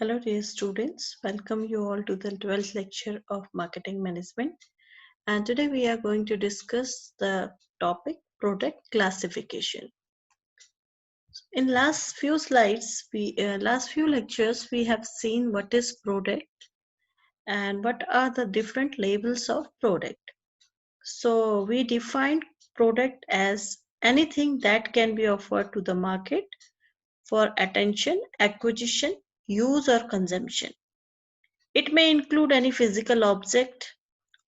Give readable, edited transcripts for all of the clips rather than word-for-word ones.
Hello, dear students. Welcome you all to the 12th lecture of Marketing Management. And today we are going to discuss the topic product classification. In last few slides, last few lectures, we have seen what is product and what are the different labels of product. So we defined product as anything that can be offered to the market for attention, acquisition, use or consumption. It may include any physical object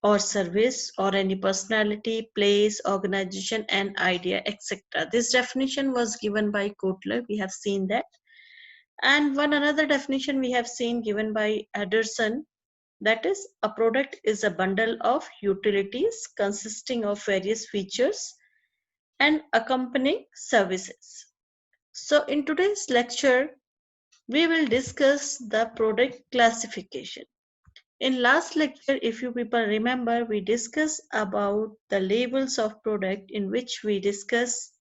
or service or any personality, place, organization, and idea, etc. This definition was given by Kotler. We have seen that. And one another definition we have seen given by Anderson, that is, a product is a bundle of utilities consisting of various features and accompanying services. So in today's lecture, we will discuss the product classification. In last lecture, if you people remember, we discussed about the labels of product, in which we discussed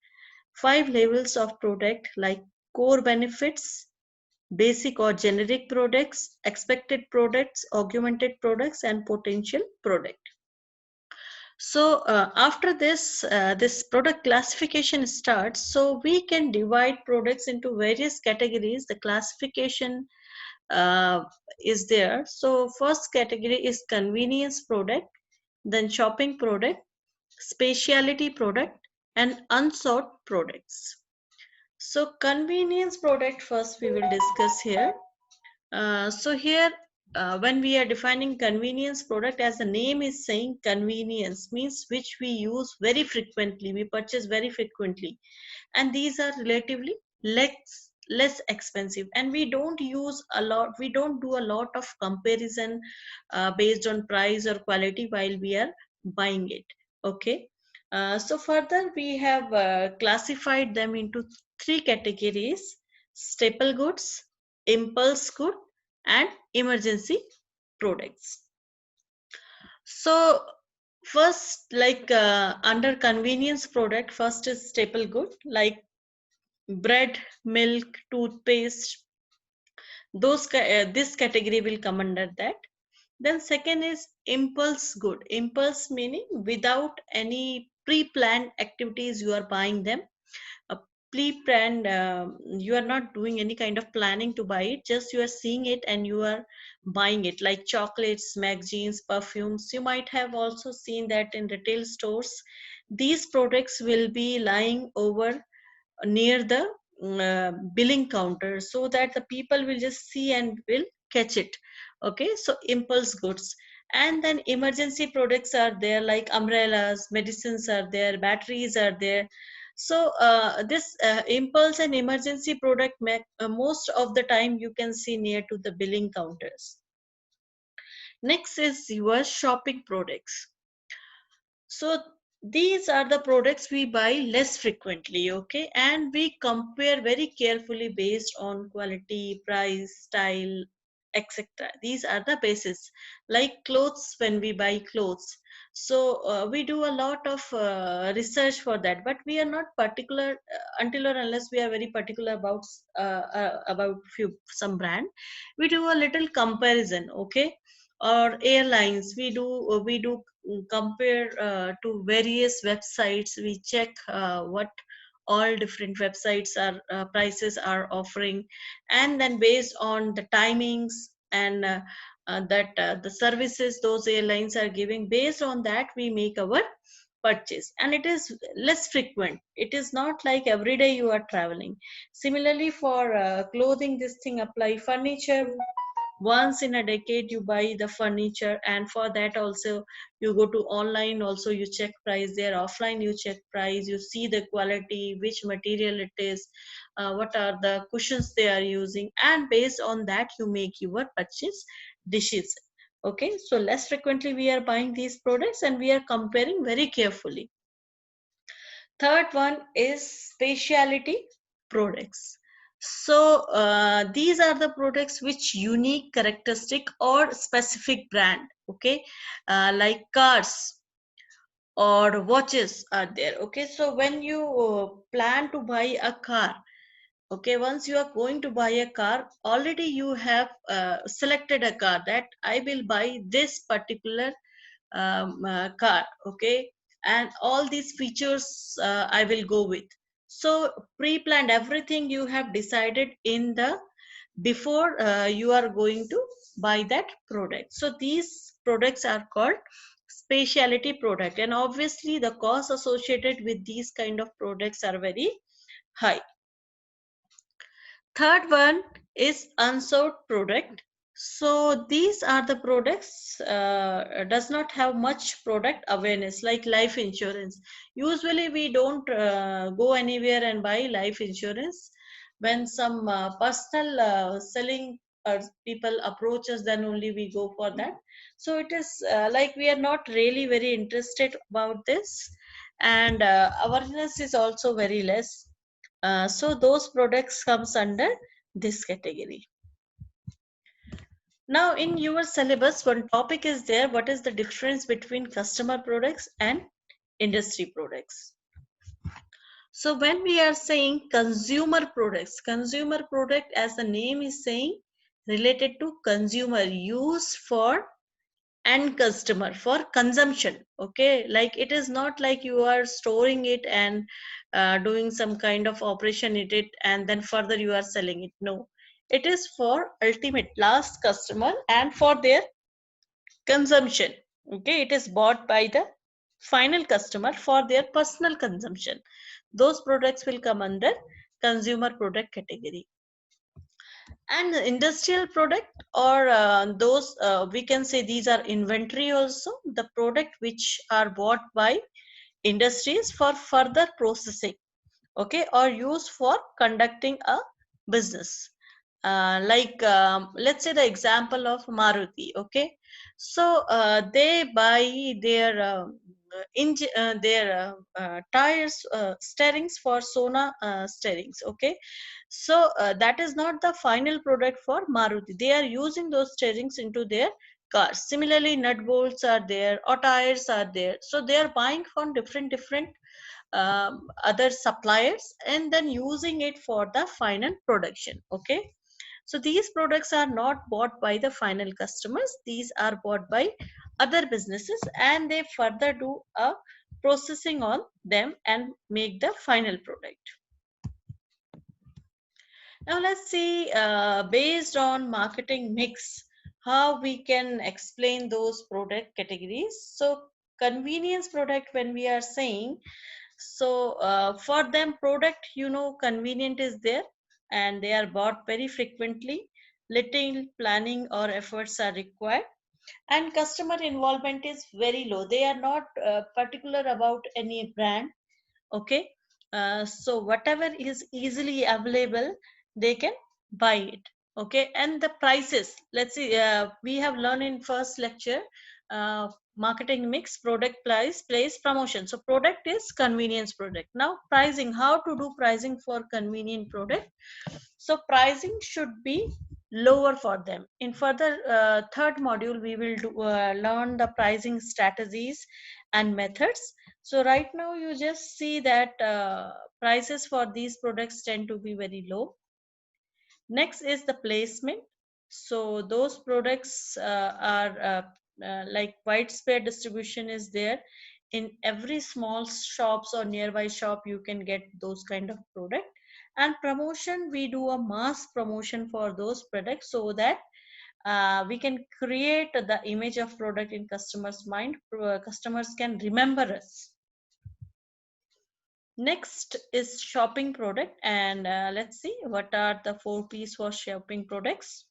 5 labels of product like core benefits, basic or generic products, expected products, augmented products, and potential product. So after this product classification starts. So we can divide products into various categories. The classification uh, is there. So first category is convenience product, then shopping product, specialty product, and unsought products. So convenience product first we will discuss here. So here, when we are defining convenience product, as the name is saying, convenience means which we use very frequently, we purchase very frequently, and these are relatively less expensive, and we don't use a lot, we don't do a lot of comparison based on price or quality while we are buying it. Okay. So further we have classified them into 3 categories: staple goods, impulse good, and emergency products. So first, like under convenience product, first is staple good like bread, milk, toothpaste. This category will come under that. Then second is impulse good. Impulse meaning without any pre-planned activities you are buying them. A pre-planned, you are not doing any kind of planning to buy it, just you are seeing it and you are buying it, like chocolates, magazines, perfumes. You might have also seen that in retail stores these products will be lying over near the billing counter, so that the people will just see and will catch it. Okay, so impulse goods. And then emergency products are there, like umbrellas, medicines are there, batteries are there. So this impulse and emergency product most of the time you can see near to the billing counters. Next is your shopping products. So these are the products we buy less frequently, okay, and we compare very carefully based on quality, price, style, etc. These are the basis. Like clothes, when we buy clothes, so we do a lot of research for that, but we are not particular until or unless we are very particular about few some brand. We do a little comparison, okay. Or airlines, we do compare to various websites. We check what all different websites are prices are offering, and then based on the timings and that the services those airlines are giving, based on that we make our purchase, and it is less frequent. It is not like every day you are traveling. Similarly for clothing, this thing apply. Furniture, once in a decade you buy the furniture, and for that also you go to online, also you check price there. Offline you check price, you see the quality, which material it is, what are the cushions they are using, and based on that you make your purchase decision. Okay, so less frequently we are buying these products and we are comparing very carefully. Third one is specialty products. So these are the products which unique characteristic or specific brand, okay, like cars or watches are there. Okay, so when you plan to buy a car, Okay, once you are going to buy a car, already you have selected a car that I will buy this particular car. Okay, and all these features I will go with. So pre-planned everything you have decided in the before you are going to buy that product. So these products are called specialty product, and obviously the cost associated with these kind of products are very high. Third one is unsold product. So these are the products does not have much product awareness, like life insurance. Usually we don't go anywhere and buy life insurance. When some personal selling people approach us, then only we go for that. So it is like we are not really very interested about this, and awareness is also very less. So those products comes under this category. Now in your syllabus, one topic is there. What is the difference between customer products and industry products? So when we are saying consumer product, as the name is saying, related to consumer, use for end customer, for consumption. Okay, like it is not like you are storing it and doing some kind of operation in it and then further you are selling it. No, it is for ultimate last customer and for their consumption. Okay, it is bought by the final customer for their personal consumption. Those products will come under consumer product category. And the industrial product, or those we can say these are inventory also, the product which are bought by industries for further processing, okay, or used for conducting a business. Like let's say the example of Maruti. Okay, so they buy their tires, steerings for Sona steerings. Okay, so that is not the final product for Maruti. They are using those steerings into their cars. Similarly, nut bolts are there or tires are there. So they are buying from different other suppliers and then using it for the final production. Okay, so these products are not bought by the final customers. These are bought by other businesses and they further do a processing on them and make the final product. Now let's see, based on marketing mix, how we can explain those product categories. So convenience product, when we are saying, so for them product, convenient is there and they are bought very frequently. Little planning or efforts are required and customer involvement is very low. They are not particular about any brand. Okay, so whatever is easily available they can buy it. Okay, and the prices, let's see, we have learned in first lecture, uh, marketing mix, product, price, place, promotion. So product is convenience product. Now pricing, how to do pricing for convenient product. So pricing should be lower for them. In further third module we will learn the pricing strategies and methods. So right now you just see that prices for these products tend to be very low. Next is the placement. So those products are like widespread distribution is there. In every small shops or nearby shop you can get those kind of product. And promotion, we do a mass promotion for those products so that we can create the image of product in customers mind. Customers can remember us. Next is shopping product, and let's see what are the 4 P's for shopping products.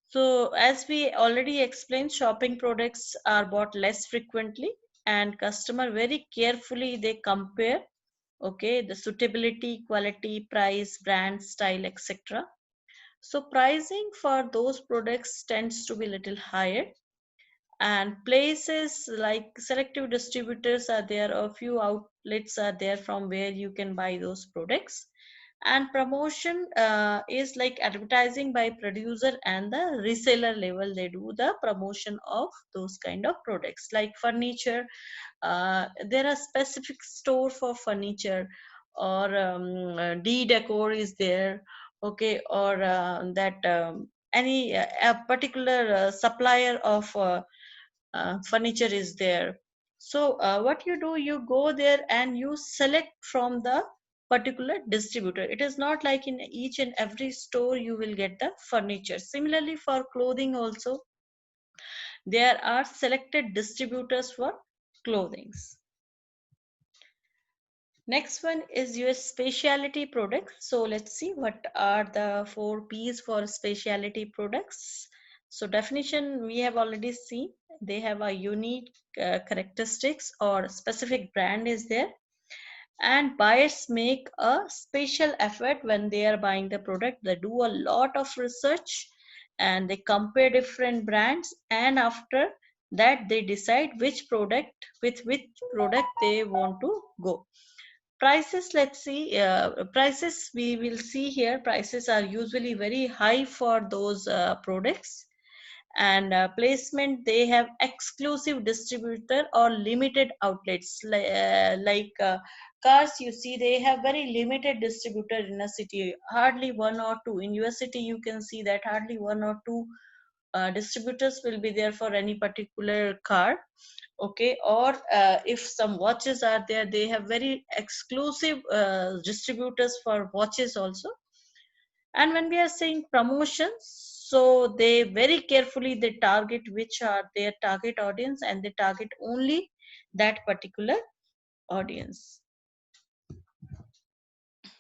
So as we already explained, shopping products are bought less frequently and customer very carefully they compare, okay, the suitability, quality, price, brand, style, etc. So pricing for those products tends to be little higher, and places like selective distributors are there, a few outlets are there from where you can buy those products. And promotion is like advertising by producer and the reseller level, they do the promotion of those kind of products. Like furniture, there are specific store for furniture, or D decor is there, okay, or that any a particular supplier of furniture is there. So what you do, you go there and you select from the particular distributor. It is not like in each and every store you will get the furniture. Similarly for clothing also, there are selected distributors for clothings. Next one is your specialty products. So let's see what are the 4 P's for specialty products. So definition we have already seen. They have a unique characteristics or specific brand is there, and buyers make a special effort when they are buying the product. They do a lot of research and they compare different brands, and after that they decide which product, with which product they want to go. Prices, let's see, prices we will see here, prices are usually very high for those products. And placement, they have exclusive distributor or limited outlets, like cars, you see they have very limited distributor in a city, hardly one or two. In your city you can see that hardly one or two distributors will be there for any particular car, okay. Or if some watches are there, they have very exclusive distributors for watches also. And when we are saying promotions, so they very carefully they target which are their target audience, and they target only that particular audience.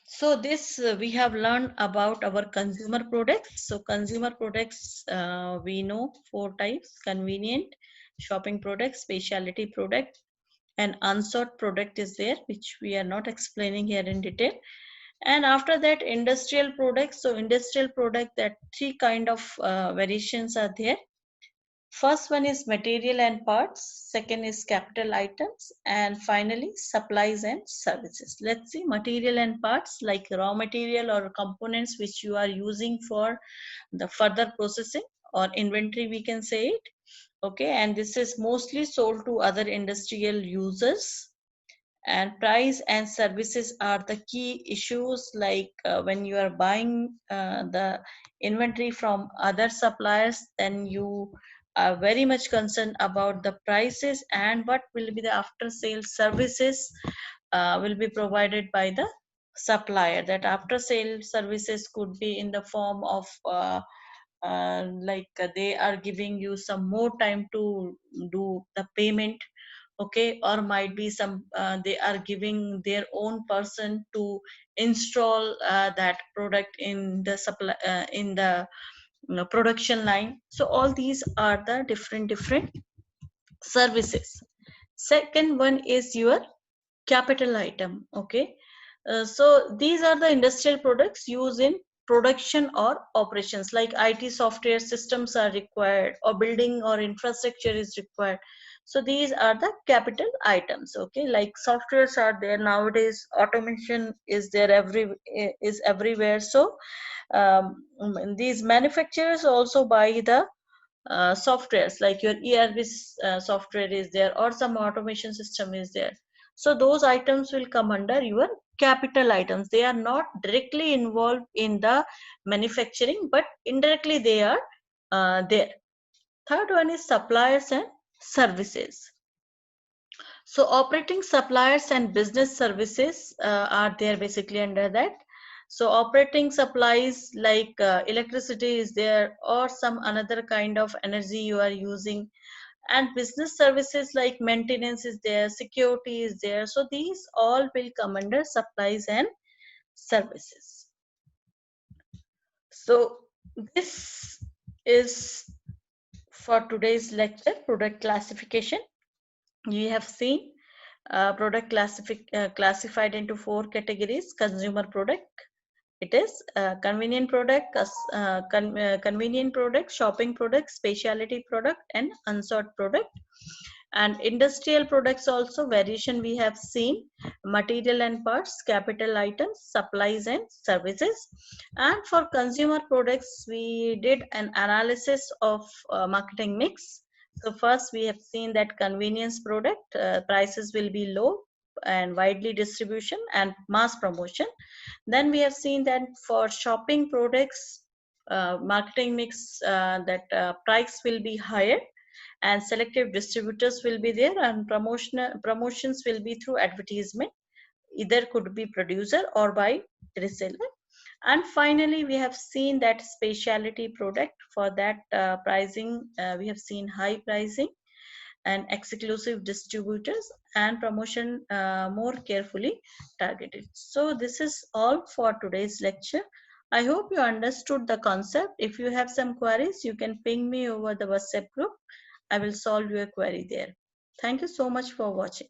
So this we have learned about our consumer products. So consumer products, we know 4 types: convenient shopping products, specialty product, and unsought product is there, which we are not explaining here in detail. And after that, industrial products. So industrial product, that 3 kind of variations are there. First one is material and parts, second is capital items, and finally supplies and services. Let's see material and parts, like raw material or components which you are using for the further processing or inventory, we can say it, okay. And this is mostly sold to other industrial users. And price and services are the key issues, like when you are buying the inventory from other suppliers, then you are very much concerned about the prices and what will be the after sales services will be provided by the supplier. That after sale services could be in the form of they are giving you some more time to do the payment, okay. Or might be some they are giving their own person to install that product in the supply in the production line. So all these are the different services. Second one is your capital item, okay. So these are the industrial products used in production or operations, like IT software systems are required, or building or infrastructure is required. So these are the capital items, okay. Like softwares are there nowadays, automation is there is everywhere. So these manufacturers also buy the softwares, like your ERP software is there, or some automation system is there. So those items will come under your capital items. They are not directly involved in the manufacturing, but indirectly they are there. Third one is suppliers and services. So operating suppliers and business services are there basically under that. So operating supplies, like electricity is there, or some another kind of energy you are using. And business services like maintenance is there, security is there. So these all will come under supplies and services. So this is for today's lecture, product classification. You have seen product classified into 4 categories. Consumer product, it is convenient product, convenient product, shopping product, specialty product, and unsought product. And industrial products also variation we have seen: material and parts, capital items, supplies and services. And for consumer products, we did an analysis of marketing mix. So first we have seen that convenience product, prices will be low, and widely distribution and mass promotion. Then we have seen that for shopping products, marketing mix, that price will be higher and selective distributors will be there, and promotions will be through advertisement, either could be producer or by reseller. And finally we have seen that specialty product, for that pricing, we have seen high pricing and exclusive distributors and promotion more carefully targeted. So this is all for today's lecture. I hope you understood the concept. If you have some queries, you can ping me over the WhatsApp group. I will solve your query there. Thank you so much for watching.